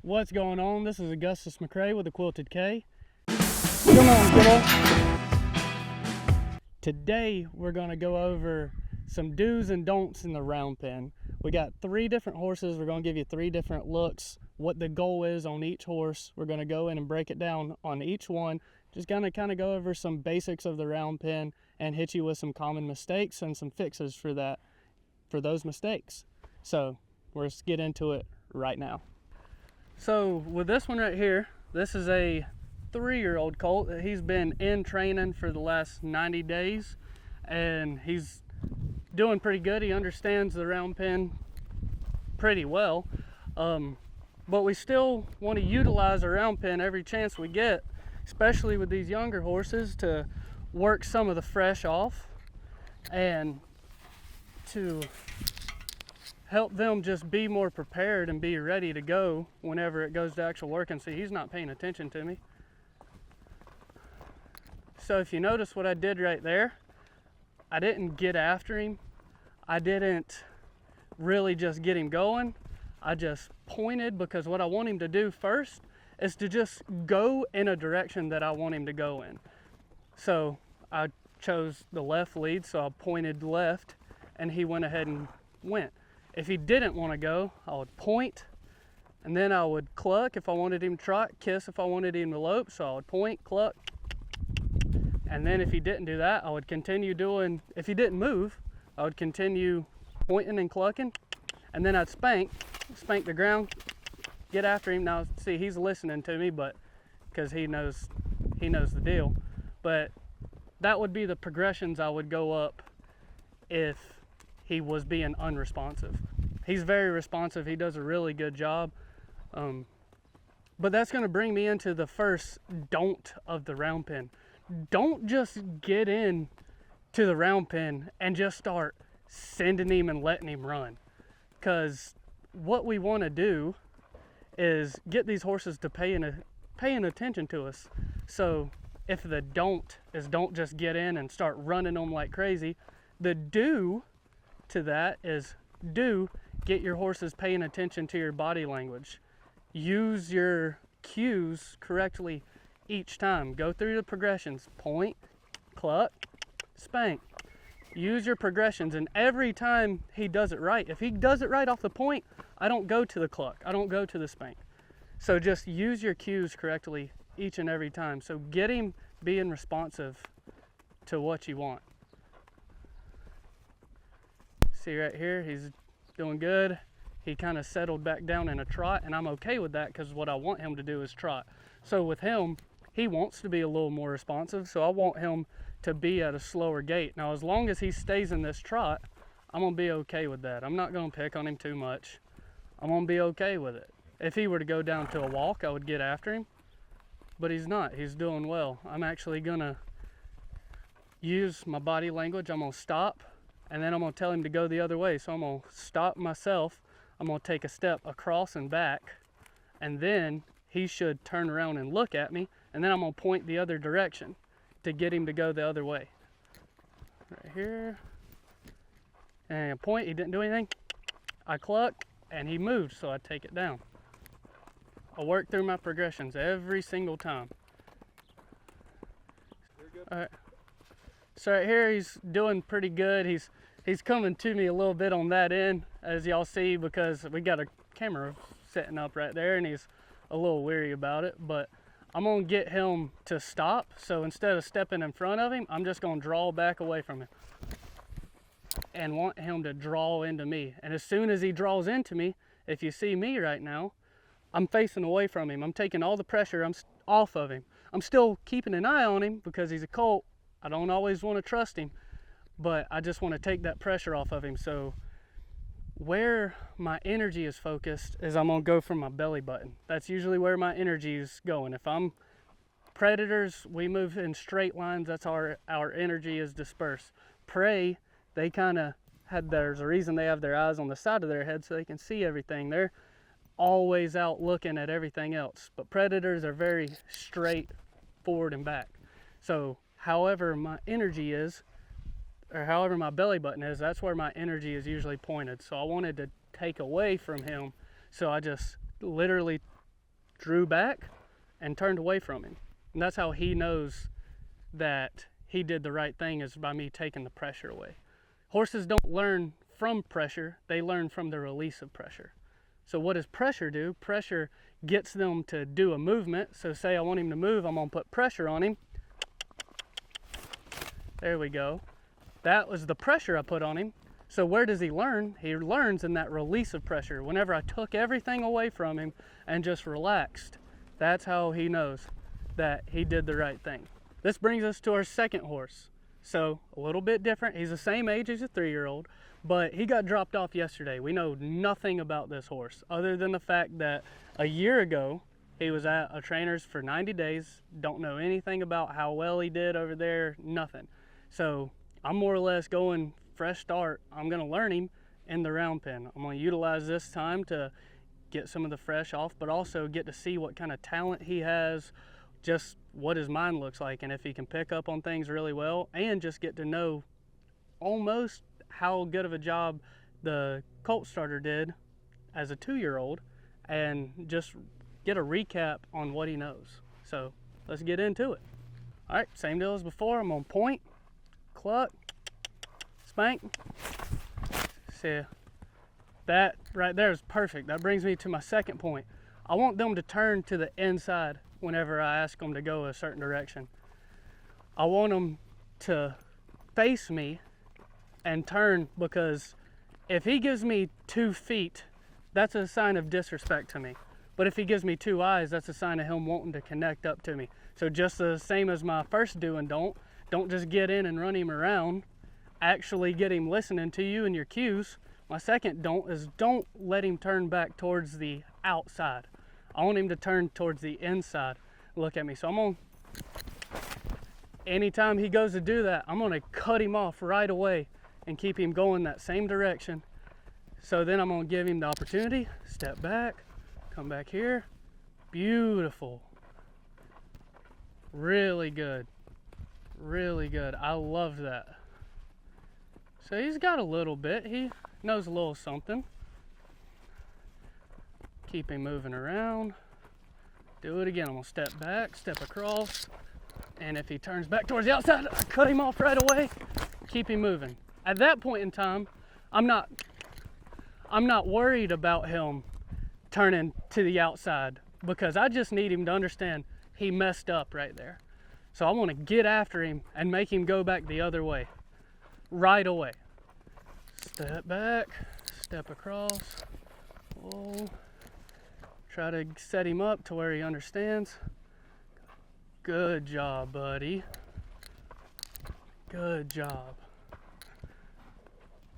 What's going on? This is Augustus McRae with the Quilted K. Come on, kiddo. Today we're going to go over some do's and don'ts in the round pen. We got 3 different horses. We're going to give you 3 different looks, what the goal is on each horse. We're going to go in and break it down on each one. Just going to kind of go over some basics of the round pen and hit you with some common mistakes and some fixes for those mistakes. So let's get into it right now. So with this one right here, this is a 3-year-old colt. He's been in training for the last 90 days and he's doing pretty good. He understands the round pen pretty well, but we still want to utilize a round pen every chance we get, especially with these younger horses, to work some of the fresh off and to help them just be more prepared and be ready to go whenever it goes to actual work. And see, he's not paying attention to me. So if you notice what I did right there, I didn't get after him. I didn't really just get him going. I just pointed, because what I want him to do first is to just go in a direction that I want him to go in. So I chose the left lead, so I pointed left and he went ahead and went. If he didn't want to go, I would point, and then I would cluck if I wanted him to trot, kiss if I wanted him to lope. So I would point, cluck, and then if he didn't do that, I would continue doing, if he didn't move, I would continue pointing and clucking, and then I'd spank the ground, get after him. Now see, he's listening to me, but because he knows the deal. But that would be the progressions I would go up if he was being unresponsive. He's very responsive. He does a really good job. But that's going to bring me into the first don't of the round pen. Don't just get in to the round pen and just start sending him and letting him run. Because what we want to do is get these horses to paying attention to us. So if the don't is don't just get in and start running them like crazy, the do to that is do get your horses paying attention to your body language. Use your cues correctly each time. Go through the progressions: point, cluck, spank. Use your progressions, and every time he does it right, if he does it right off the point, I don't go to the cluck, I don't go to the spank. So just use your cues correctly each and every time. So get him being responsive to what you want. See right here, he's doing good. He kind of settled back down in a trot, and I'm okay with that because what I want him to do is trot. So with him, he wants to be a little more responsive, so I want him to be at a slower gait. Now, as long as he stays in this trot, I'm gonna be okay with that. I'm not gonna pick on him too much. I'm gonna be okay with it. If he were to go down to a walk, I would get after him, but he's not. He's doing well. I'm actually gonna use my body language. I'm gonna stop, and then I'm gonna tell him to go the other way. So I'm gonna stop myself. I'm gonna take a step across and back, and then he should turn around and look at me, and then I'm gonna point the other direction to get him to go the other way. Right here, and I point, he didn't do anything. I cluck, and he moved, so I take it down. I work through my progressions every single time. All right. So right here, he's doing pretty good. He's coming to me a little bit on that end, as y'all see, because we got a camera setting up right there, and he's a little weary about it. But I'm gonna get him to stop. So instead of stepping in front of him, I'm just gonna draw back away from him and want him to draw into me. And as soon as he draws into me, if you see me right now, I'm facing away from him. I'm taking all the pressure off of him. I'm still keeping an eye on him because he's a colt. I don't always want to trust him, but I just want to take that pressure off of him. So where my energy is focused is I'm gonna go for my belly button. That's usually where my energy is going. If I'm predators, we move in straight lines. That's how our energy is dispersed. Prey, they kind of there's a reason they have their eyes on the side of their head so they can see everything. They're always out looking at everything else. But predators are very straight forward and back. So however my energy is, or however my belly button is, that's where my energy is usually pointed. So I wanted to take away from him, so I just literally drew back and turned away from him. And that's how he knows that he did the right thing, is by me taking the pressure away. Horses don't learn from pressure, they learn from the release of pressure. So what does pressure do? Pressure gets them to do a movement. So say I want him to move, I'm gonna put pressure on him. There we go. That was the pressure I put on him. So where does he learn? He learns in that release of pressure. Whenever I took everything away from him and just relaxed, that's how he knows that he did the right thing. This brings us to our second horse. So a little bit different. He's the same age as a 3-year-old, but he got dropped off yesterday. We know nothing about this horse other than the fact that a year ago he was at a trainer's for 90 days. Don't know anything about how well he did over there, nothing. So I'm more or less going fresh start. I'm gonna learn him in the round pen. I'm gonna utilize this time to get some of the fresh off, but also get to see what kind of talent he has, just what his mind looks like, and if he can pick up on things really well, and just get to know almost how good of a job the colt starter did as a 2-year-old, and just get a recap on what he knows. So let's get into it. All right, same deal as before. I'm on point, cluck, spank. See, that right there is perfect. That brings me to my second point. I want them to turn to the inside whenever I ask them to go a certain direction. I want them to face me and turn, because if he gives me 2 feet, that's a sign of disrespect to me. But if he gives me 2 eyes, that's a sign of him wanting to connect up to me. So just the same as my first do and don't just get in and run him around. Actually get him listening to you and your cues. My second don't is don't let him turn back towards the outside. I want him to turn towards the inside. Look at me. So I'm on, anytime he goes to do that, I'm gonna cut him off right away and keep him going that same direction. So then I'm gonna give him the opportunity, step back, come back here. Beautiful. Really good. Really good. I love that. So he's got a little bit. He knows a little something. Keep him moving around. Do it again. I'm gonna step back, step across, and if he turns back towards the outside, I cut him off right away. Keep him moving. At that point in time, I'm not worried about him turning to the outside, because I just need him to understand he messed up right there. So I want to get after him and make him go back the other way right away. Step back, step across. Whoa. Try to set him up to where he understands. Good job, buddy. Good job.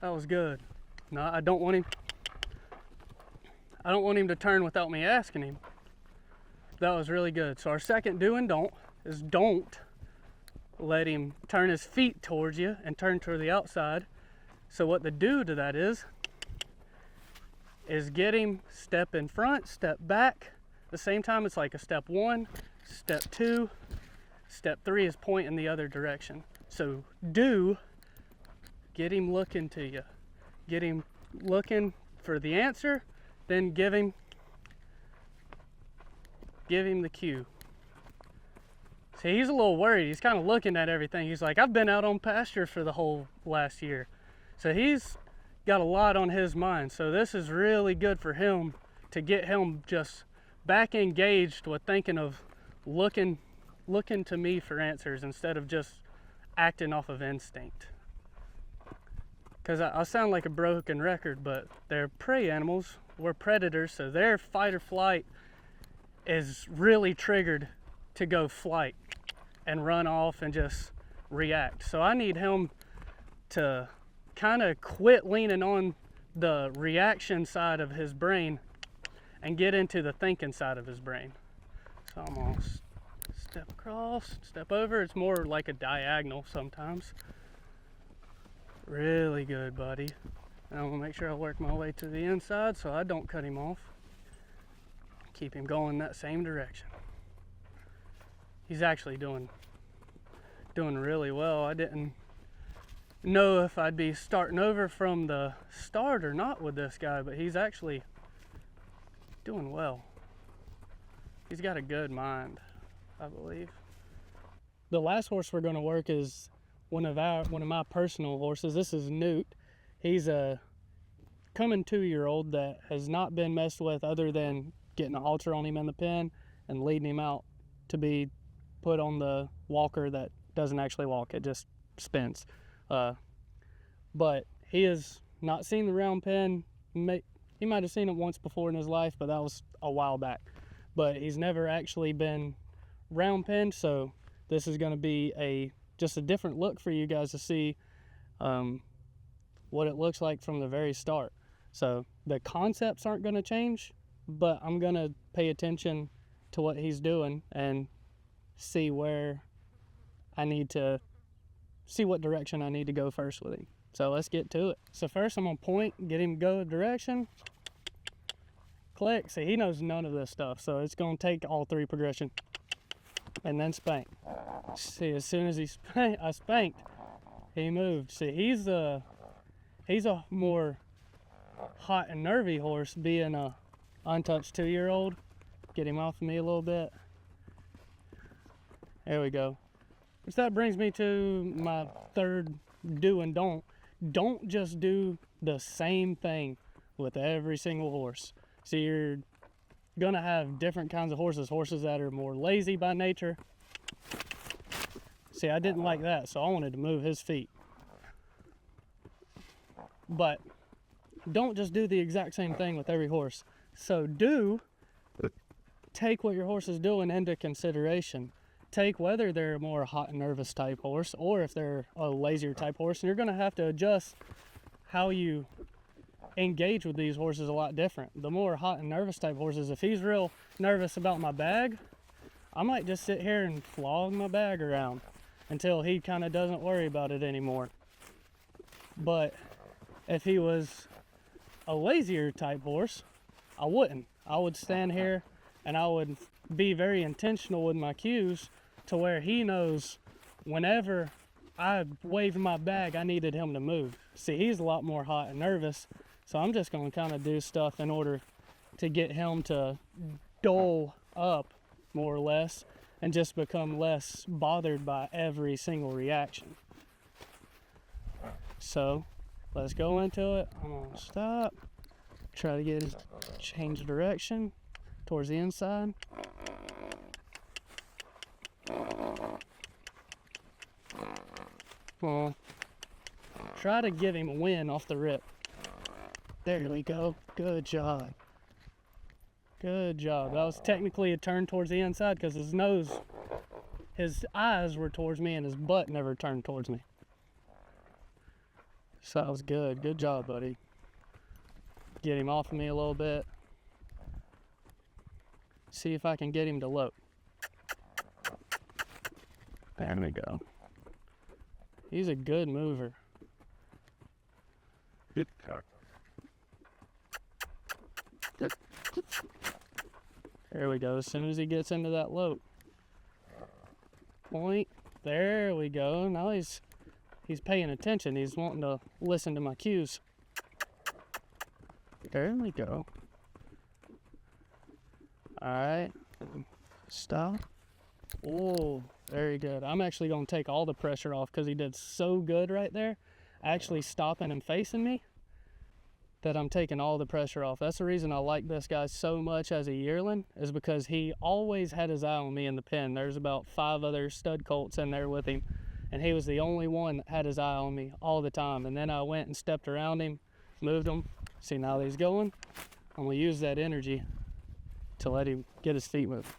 That was good. No, I don't want him to turn without me asking him. That was really good. So our second do and don't is don't let him turn his feet towards you and turn toward the outside. So what the do to that is get him step in front, step back. At the same time, it's like a step 1, step 2, step 3 is point in the other direction. So do, get him looking to you. Get him looking for the answer, then give him the cue. See, he's a little worried. He's kind of looking at everything. He's like, I've been out on pasture for the whole last year. So he's got a lot on his mind. So this is really good for him to get him just back engaged with thinking of looking to me for answers instead of just acting off of instinct. Because I sound like a broken record, but they're prey animals. We're predators, so their fight or flight is really triggered to go flight and run off and just react. So I need him to kind of quit leaning on the reaction side of his brain and get into the thinking side of his brain. So I'm gonna step across, step over. It's more like a diagonal sometimes. Really good, buddy. And I'm gonna make sure I work my way to the inside so I don't cut him off. Keep him going that same direction. He's actually doing really well. I didn't know if I'd be starting over from the start or not with this guy, but he's actually doing well. he's got a good mind, I believe. The last horse we're going to work is one of my personal horses. This is Newt. He's a coming 2-year-old that has not been messed with other than getting a halter on him in the pen and leading him out to be put on the walker that doesn't actually walk, it just spins. But he has not seen the round pen. He might have seen it once before in his life, but that was a while back. But he's never actually been round penned, so this is going to be just a different look for you guys to see what it looks like from the very start. So the concepts aren't going to change, but I'm going to pay attention to what he's doing and see where I need to see what direction I need to go first with him. So let's get to it. So first I'm going to point, get him to go a direction, click. See, he knows none of this stuff, so it's going to take all 3 progression and then spank. See, as soon as I spanked, he moved. See, he's a more hot and nervy horse, being a untouched 2-year-old. Get him off of me a little bit. There we go. Which that brings me to my third do and don't. Don't just do the same thing with every single horse. So you're gonna have different kinds of horses that are more lazy by nature. See, I didn't like that, so I wanted to move his feet. But don't just do the exact same thing with every horse. So take what your horse is doing into consideration. Take whether they're a more hot and nervous type horse or if they're a lazier type horse, and you're going to have to adjust how you engage with these horses a lot different. The more hot and nervous type horses, if he's real nervous about my bag, I might just sit here and flog my bag around until he kind of doesn't worry about it anymore. But if he was a lazier type horse, I wouldn't. I would stand here and I would be very intentional with my cues to where he knows whenever I waved my bag, I needed him to move. See, he's a lot more hot and nervous, so I'm just going to kind of do stuff in order to get him to dull up more or less and just become less bothered by every single reaction. So let's go into it. I'm going to stop, try to get his change direction towards the inside. Well, try to give him a win off the rip. There we go. Good job. Good job. That was technically a turn towards the inside because his eyes were towards me and his butt never turned towards me. So that was good. Good job, buddy. Get him off of me a little bit. See if I can get him to lope. There we go. He's a good mover. Good cock. There we go. As soon as he gets into that lope. Point. There we go. Now he's paying attention. He's wanting to listen to my cues. There we go. Alright. Stop. Oh, very good. I'm actually going to take all the pressure off because he did so good right there, actually stopping and facing me, that I'm taking all the pressure off. That's the reason I like this guy so much as a yearling, is because he always had his eye on me in the pen. There's about 5 other stud colts in there with him, and he was the only one that had his eye on me all the time. And then I went and stepped around him, moved him. See, now that he's going, I'm going to use that energy to let him get his feet moving.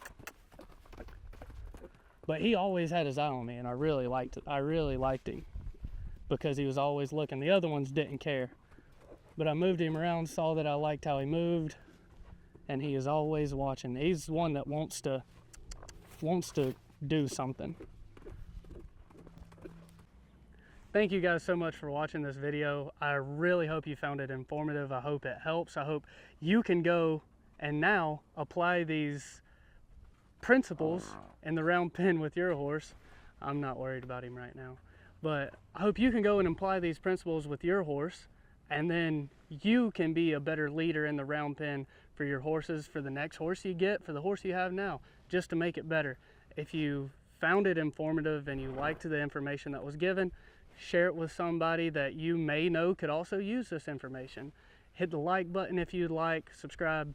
But he always had his eye on me, and I really liked it. I really liked him because he was always looking. The other ones didn't care. But I moved him around, saw that I liked how he moved, and he is always watching. He's one that wants to do something. Thank you guys so much for watching this video. I really hope you found it informative. I hope it helps. I hope you can go and now apply these principles in the round pen with your horse. I'm not worried about him right now, but I hope you can go and apply these principles with your horse, and then you can be a better leader in the round pen for your horses, for the next horse you get, for the horse you have now, just to make it better. If you found it informative and you liked the information that was given, share it with somebody that you may know could also use this information. Hit the like button if you'd like, subscribe,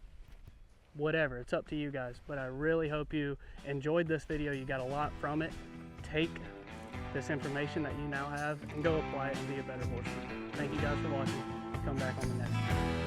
whatever, it's up to you guys. But I really hope you enjoyed this video, you got a lot from it. Take this information that you now have and go apply it and be a better horseman. Thank you guys for watching. Come back on the next one.